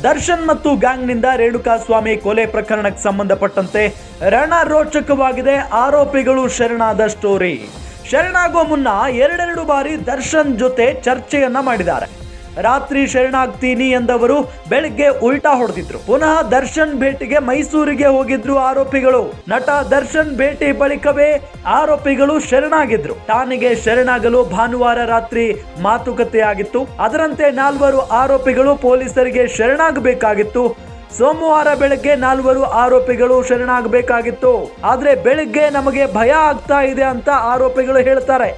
ದರ್ಶನ್ ಮತ್ತು ಗ್ಯಾಂಗ್ನಿಂದ ರೇಣುಕಾಸ್ವಾಮಿ ಕೊಲೆ ಪ್ರಕರಣಕ್ಕೆ ಸಂಬಂಧಪಟ್ಟಂತೆ ರಣರೋಚಕವಾಗಿದೆ ಆರೋಪಿಗಳು ಶರಣಾದ ಸ್ಟೋರಿ. ಶರಣಾಗುವ ಮುನ್ನ ಎರಡೆರಡು ಬಾರಿ ದರ್ಶನ್ ಜೊತೆ ಚರ್ಚೆಯನ್ನ ಮಾಡಿದ್ದಾರೆ. ರಾತ್ರಿ ಶರಣಾಗ್ತೀನಿ ಎಂದವರು ಬೆಳಿಗ್ಗೆ ಉಲ್ಟಾ ಹೊಡೆದಿದ್ರು. ಪುನಃ ದರ್ಶನ್ ಭೇಟಿಗೆ ಮೈಸೂರಿಗೆ ಹೋಗಿದ್ರು ಆರೋಪಿಗಳು. ನಟ ದರ್ಶನ್ ಭೇಟಿ ಬಳಿಕವೇ ಆರೋಪಿಗಳು ಶರಣಾಗಿದ್ರು. ಠಾಣೆಗೆ ಶರಣಾಗಲು ಭಾನುವಾರ ರಾತ್ರಿ ಮಾತುಕತೆ ಆಗಿತ್ತು. ಅದರಂತೆ 4 ಆರೋಪಿಗಳು ಪೊಲೀಸರಿಗೆ ಶರಣಾಗಬೇಕಾಗಿತ್ತು. ಸೋಮವಾರ ಬೆಳಗ್ಗೆ 4 ಆರೋಪಿಗಳು ಶರಣಾಗಬೇಕಾಗಿತ್ತು. ಆದ್ರೆ ಬೆಳಿಗ್ಗೆ ನಮಗೆ ಭಯ ಆಗ್ತಾ ಇದೆ ಅಂತ ಆರೋಪಿಗಳು ಹೇಳ್ತಾರೆ.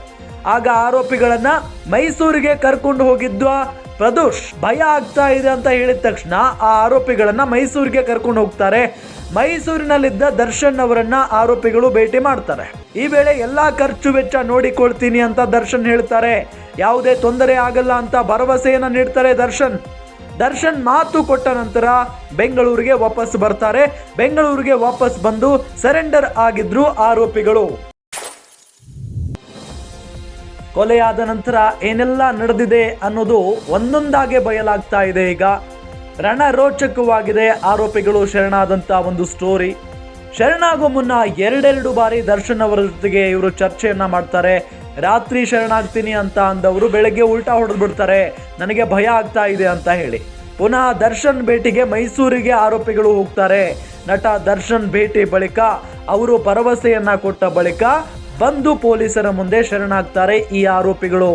ಆಗ ಆರೋಪಿಗಳನ್ನ ಮೈಸೂರಿಗೆ ಕರ್ಕೊಂಡು ಹೋಗಿದ್ದ ಪ್ರದೋಷ್ ಭಯ ಆಗ್ತಾ ಇದೆ ಅಂತ ಹೇಳಿದ ತಕ್ಷಣ ಆ ಆರೋಪಿಗಳನ್ನ ಮೈಸೂರಿಗೆ ಕರ್ಕೊಂಡು ಹೋಗ್ತಾರೆ. ಮೈಸೂರಿನಲ್ಲಿದ್ದ ದರ್ಶನ್ ಅವರನ್ನ ಆರೋಪಿಗಳು ಭೇಟಿ ಮಾಡ್ತಾರೆ. ಈ ವೇಳೆ ಎಲ್ಲಾ ಖರ್ಚು ವೆಚ್ಚ ನೋಡಿಕೊಳ್ತೀನಿ ಅಂತ ದರ್ಶನ್ ಹೇಳ್ತಾರೆ. ಯಾವುದೇ ತೊಂದರೆ ಆಗಲ್ಲ ಅಂತ ಭರವಸೆಯನ್ನ ನೀಡ್ತಾರೆ ದರ್ಶನ್ ಮಾತು ಕೊಟ್ಟ ನಂತರ ಬೆಂಗಳೂರಿಗೆ ವಾಪಸ್ ಬರ್ತಾರೆ. ಬೆಂಗಳೂರಿಗೆ ವಾಪಸ್ ಬಂದು ಸರೆಂಡರ್ ಆಗಿದ್ರು ಆರೋಪಿಗಳು. ಕೊಲೆಯಾದ ನಂತರ ಏನೆಲ್ಲ ನಡೆದಿದೆ ಅನ್ನೋದು ಒಂದೊಂದಾಗೆ ಬಯಲಾಗ್ತಾ ಇದೆ. ಈಗ ರಣರೋಚಕವಾಗಿದೆ ಆರೋಪಿಗಳು ಶರಣಾದಂತ ಒಂದು ಸ್ಟೋರಿ. ಶರಣಾಗುವ ಮುನ್ನ ಎರಡೆರಡು ಬಾರಿ ದರ್ಶನ್ ಅವರ ಜೊತೆಗೆ ಇವರು ಚರ್ಚೆಯನ್ನ ಮಾಡ್ತಾರೆ. ರಾತ್ರಿ ಶರಣಾಗ್ತೀನಿ ಅಂತ ಅಂದವರು ಬೆಳಗ್ಗೆ ಉಲ್ಟಾ ಹೊಡೆದು ಬಿಡ್ತಾರೆ, ನನಗೆ ಭಯ ಆಗ್ತಾ ಇದೆ ಅಂತ ಹೇಳಿ. ಪುನಃ ದರ್ಶನ್ ಭೇಟಿಗೆ ಮೈಸೂರಿಗೆ ಆರೋಪಿಗಳು ಹೋಗ್ತಾರೆ. ನಟ ದರ್ಶನ್ ಭೇಟಿ ಬಳಿಕ ಅವರು ಭರವಸೆಯನ್ನ ಕೊಟ್ಟ ಬಳಿಕ ಬಂದು ಪೊಲೀಸರ ಮುಂದೆ ಶರಣಾಗ್ತಾರೆ ಈ ಆರೋಪಿಗಳು.